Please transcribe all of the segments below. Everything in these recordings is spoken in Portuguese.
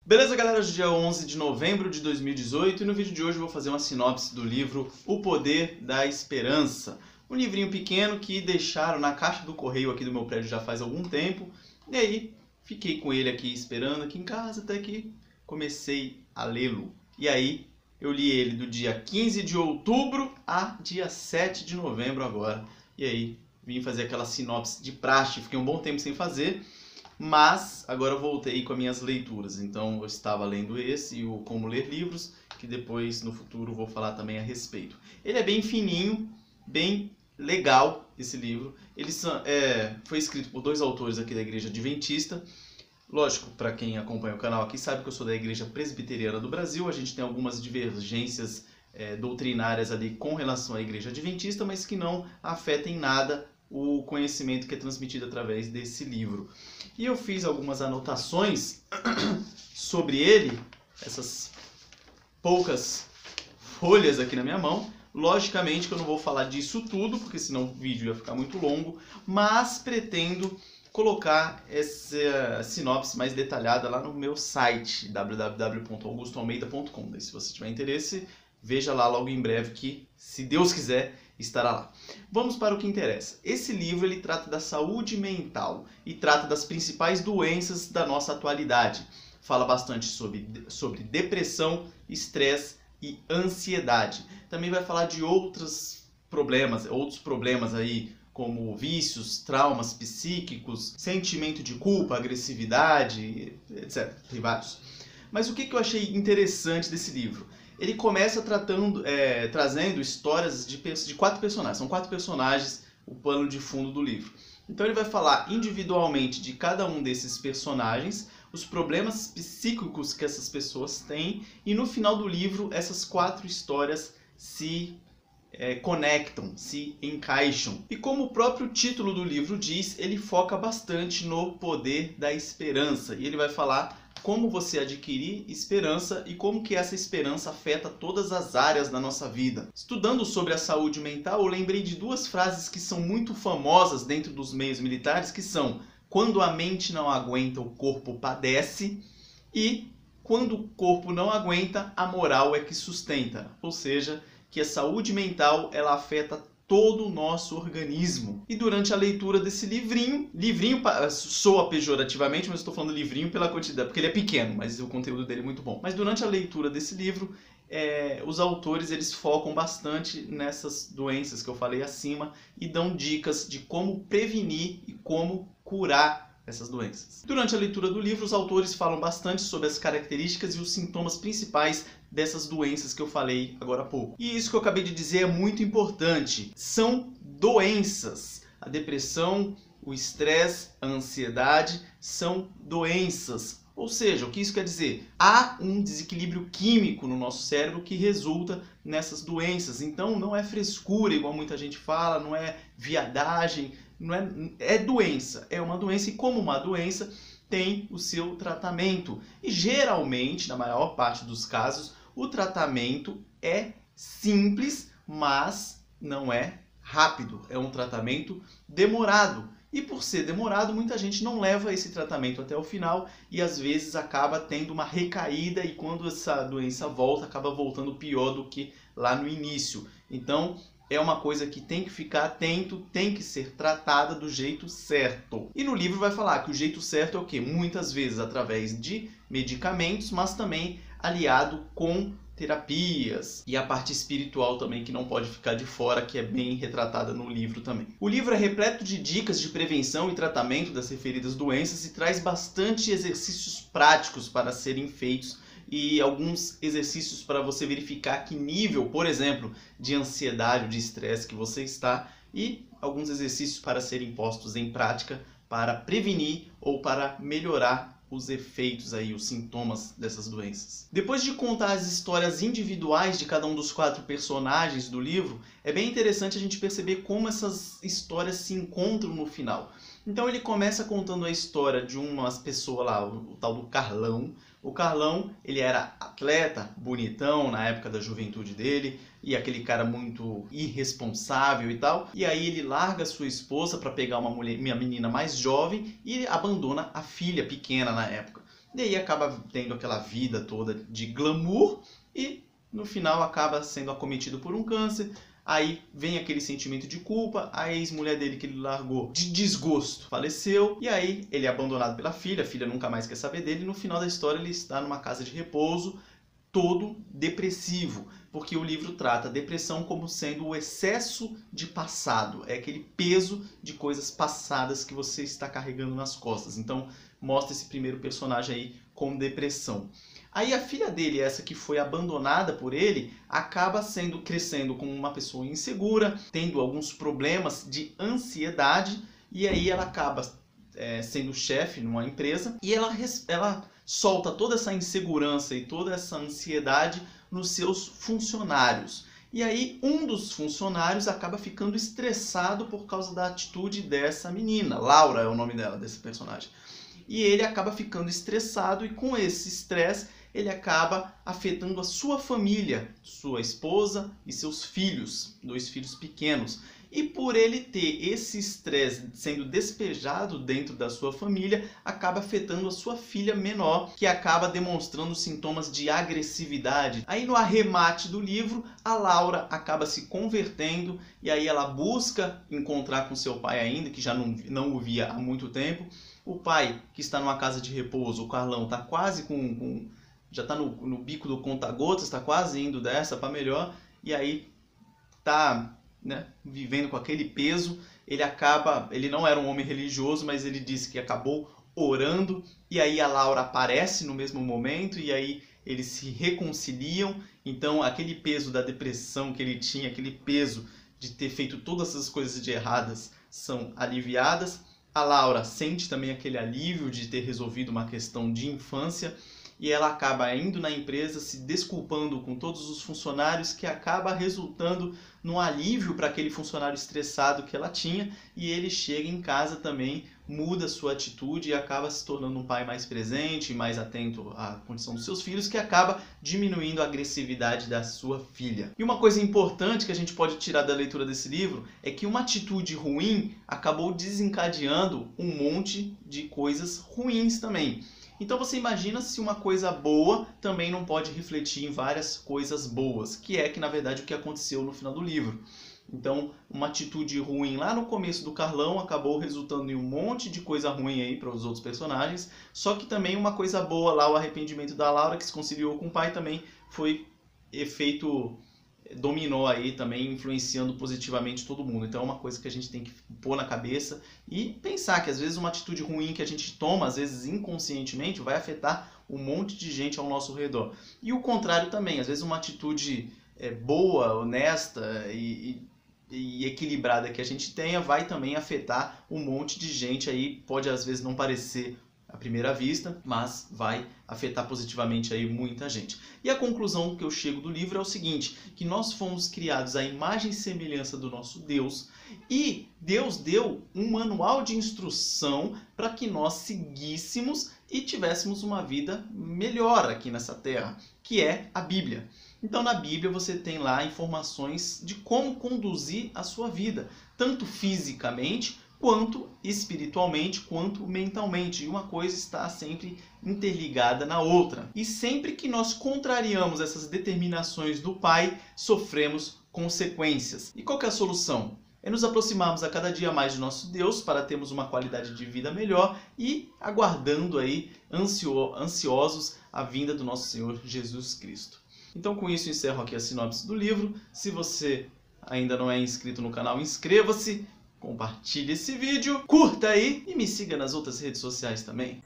Beleza, galera? Hoje é dia 11 de novembro de 2018 e no vídeo de hoje eu vou fazer uma sinopse do livro O Poder da Esperança. Um livrinho pequeno que deixaram na caixa do correio aqui do meu prédio já faz algum tempo. E aí, fiquei com ele aqui esperando aqui em casa até que comecei a lê-lo. E aí, eu li ele do dia 15 de outubro a dia 7 de novembro agora. E aí, vim fazer aquela sinopse de praxe, fiquei um bom tempo sem fazer. Mas agora eu voltei com as minhas leituras, então eu estava lendo esse e o Como Ler Livros, que depois no futuro vou falar também a respeito. Ele é bem fininho, bem legal esse livro. Ele foi escrito por dois autores aqui da Igreja Adventista. Lógico, para quem acompanha o canal aqui sabe que eu sou da Igreja Presbiteriana do Brasil. A gente tem algumas divergências doutrinárias ali com relação à Igreja Adventista, mas que não afetam em nada o conhecimento que é transmitido através desse livro. E eu fiz algumas anotações sobre ele, essas poucas folhas aqui na minha mão. Logicamente que eu não vou falar disso tudo, porque senão o vídeo ia ficar muito longo, mas pretendo colocar essa sinopse mais detalhada lá no meu site, www.augustoalmeida.com. Se você tiver interesse, veja lá logo em breve que, se Deus quiser, estará lá. Vamos para o que interessa. Esse livro ele trata da saúde mental e trata das principais doenças da nossa atualidade. Fala bastante sobre depressão, estresse e ansiedade. Também vai falar de outros problemas aí, como vícios, traumas psíquicos, sentimento de culpa, agressividade, etc. Tem vários. Mas o que eu achei interessante desse livro? Ele começa trazendo histórias de quatro personagens. São quatro personagens o pano de fundo do livro. Então ele vai falar individualmente de cada um desses personagens, os problemas psíquicos que essas pessoas têm, e no final do livro essas quatro histórias se conectam, se encaixam. E como o próprio título do livro diz, ele foca bastante no poder da esperança. E ele vai falar como você adquirir esperança e como que essa esperança afeta todas as áreas da nossa vida. Estudando sobre a saúde mental, eu lembrei de duas frases que são muito famosas dentro dos meios militares, que são: quando a mente não aguenta, o corpo padece, e quando o corpo não aguenta, a moral é que sustenta. Ou seja, que a saúde mental ela afeta todo o nosso organismo. E durante a leitura desse livrinho soa pejorativamente, mas estou falando livrinho pela quantidade, porque ele é pequeno, mas o conteúdo dele é muito bom. Mas durante a leitura desse livro, os autores eles focam bastante nessas doenças que eu falei acima e dão dicas de como prevenir e como curar essas doenças. Durante a leitura do livro, os autores falam bastante sobre as características e os sintomas principais dessas doenças que eu falei agora há pouco. E isso que eu acabei de dizer é muito importante. São doenças. A depressão, o estresse, a ansiedade são doenças. Ou seja, o que isso quer dizer? Há um desequilíbrio químico no nosso cérebro que resulta nessas doenças. Então não é frescura, igual muita gente fala, não é viadagem, é doença. É uma doença e como uma doença tem o seu tratamento. E geralmente, na maior parte dos casos, o tratamento é simples, mas não é rápido. É um tratamento demorado. E por ser demorado, muita gente não leva esse tratamento até o final e às vezes acaba tendo uma recaída e quando essa doença volta, acaba voltando pior do que lá no início. Então, é uma coisa que tem que ficar atento, tem que ser tratada do jeito certo. E no livro vai falar que o jeito certo é o quê? Muitas vezes através de medicamentos, mas também aliado com terapias e a parte espiritual também que não pode ficar de fora, que é bem retratada no livro também. O livro é repleto de dicas de prevenção e tratamento das referidas doenças e traz bastante exercícios práticos para serem feitos e alguns exercícios para você verificar que nível, por exemplo, de ansiedade ou de estresse que você está e alguns exercícios para serem postos em prática para prevenir ou para melhorar os efeitos aí, os sintomas dessas doenças. Depois de contar as histórias individuais de cada um dos quatro personagens do livro, é bem interessante a gente perceber como essas histórias se encontram no final. Então ele começa contando a história de uma pessoa lá, o tal do Carlão. O Carlão, ele era atleta, bonitão na época da juventude dele, e aquele cara muito irresponsável e tal. E aí ele larga sua esposa para pegar uma menina mais jovem e abandona a filha pequena na época. e aí acaba tendo aquela vida toda de glamour e no final acaba sendo acometido por um câncer. Aí vem aquele sentimento de culpa, a ex-mulher dele que ele largou de desgosto faleceu, e aí ele é abandonado pela filha, a filha nunca mais quer saber dele, e no final da história ele está numa casa de repouso, todo depressivo, porque o livro trata a depressão como sendo o excesso de passado, é aquele peso de coisas passadas que você está carregando nas costas. Então mostra esse primeiro personagem aí com depressão. Aí a filha dele, essa que foi abandonada por ele, acaba crescendo como uma pessoa insegura, tendo alguns problemas de ansiedade, e aí ela acaba sendo chefe numa empresa, e ela solta toda essa insegurança e toda essa ansiedade nos seus funcionários. E aí um dos funcionários acaba ficando estressado por causa da atitude dessa menina. Laura é o nome dela, desse personagem. E ele acaba ficando estressado e com esse estresse ele acaba afetando a sua família, sua esposa e seus filhos, 2 filhos pequenos. E por ele ter esse estresse sendo despejado dentro da sua família, acaba afetando a sua filha menor, que acaba demonstrando sintomas de agressividade. Aí no arremate do livro, a Laura acaba se convertendo e aí ela busca encontrar com seu pai ainda, que já não o via há muito tempo. O pai, que está numa casa de repouso, o Carlão, está quase já está no bico do conta-gotas, está quase indo dessa para melhor, e aí está vivendo com aquele peso. Ele não era um homem religioso, mas ele disse que acabou orando, e aí a Laura aparece no mesmo momento, e aí eles se reconciliam. Então aquele peso da depressão que ele tinha, aquele peso de ter feito todas essas coisas de erradas, são aliviadas. A Laura sente também aquele alívio de ter resolvido uma questão de infância, e ela acaba indo na empresa, se desculpando com todos os funcionários, que acaba resultando num alívio para aquele funcionário estressado que ela tinha, e ele chega em casa também, muda sua atitude e acaba se tornando um pai mais presente, mais atento à condição dos seus filhos, que acaba diminuindo a agressividade da sua filha. E uma coisa importante que a gente pode tirar da leitura desse livro é que uma atitude ruim acabou desencadeando um monte de coisas ruins também. Então você imagina se uma coisa boa também não pode refletir em várias coisas boas, que na verdade o que aconteceu no final do livro. Então uma atitude ruim lá no começo do Carlão acabou resultando em um monte de coisa ruim aí para os outros personagens, só que também uma coisa boa lá, o arrependimento da Laura, que se conciliou com o pai, também foi efeito dominó aí também, influenciando positivamente todo mundo. Então é uma coisa que a gente tem que pôr na cabeça e pensar que às vezes uma atitude ruim que a gente toma, às vezes inconscientemente, vai afetar um monte de gente ao nosso redor. E o contrário também, às vezes uma atitude boa, honesta e equilibrada que a gente tenha vai também afetar um monte de gente aí, pode às vezes não parecer à primeira vista, mas vai afetar positivamente aí muita gente. E a conclusão que eu chego do livro é o seguinte, que nós fomos criados à imagem e semelhança do nosso Deus, e Deus deu um manual de instrução para que nós seguíssemos e tivéssemos uma vida melhor aqui nessa terra, que é a Bíblia. Então na Bíblia você tem lá informações de como conduzir a sua vida, tanto fisicamente, quanto espiritualmente, quanto mentalmente. E uma coisa está sempre interligada na outra. E sempre que nós contrariamos essas determinações do Pai, sofremos consequências. E qual que é a solução? É nos aproximarmos a cada dia mais de nosso Deus para termos uma qualidade de vida melhor e aguardando aí ansiosos a vinda do nosso Senhor Jesus Cristo. Então com isso encerro aqui a sinopse do livro. Se você ainda não é inscrito no canal, inscreva-se. Compartilhe esse vídeo, curta aí e me siga nas outras redes sociais também.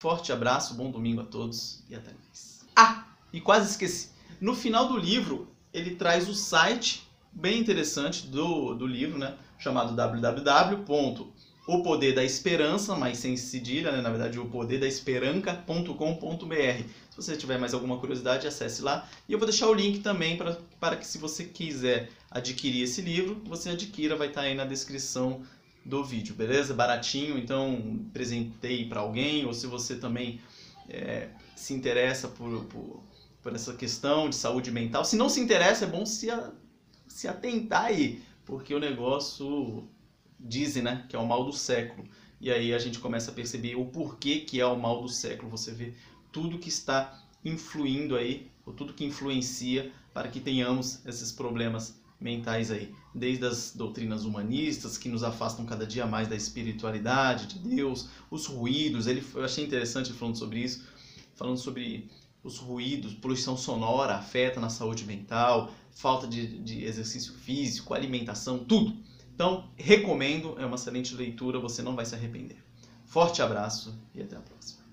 Forte abraço, bom domingo a todos e até mais. Ah, e quase esqueci. No final do livro, ele traz o site bem interessante do livro, chamado www.opoderdaesperança, mas sem cedilha, na verdade opoderdaesperanca.com.br. Se você tiver mais alguma curiosidade, acesse lá. E eu vou deixar o link também para que, se você quiser adquirir esse livro, você adquira, vai estar aí na descrição do vídeo, beleza? Baratinho, então presentei para alguém, ou se você também se interessa por essa questão de saúde mental. Se não se interessa, é bom se atentar aí, porque o negócio dizem, que é o mal do século. e aí a gente começa a perceber o porquê que é o mal do século. Você vê tudo que está influindo aí, ou tudo que influencia para que tenhamos esses problemas mentais aí, desde as doutrinas humanistas que nos afastam cada dia mais da espiritualidade de Deus, os ruídos. Eu achei interessante ele falando sobre isso, falando sobre os ruídos, poluição sonora afeta na saúde mental, falta de exercício físico, alimentação, tudo. Então, recomendo, é uma excelente leitura, você não vai se arrepender. Forte abraço e até a próxima.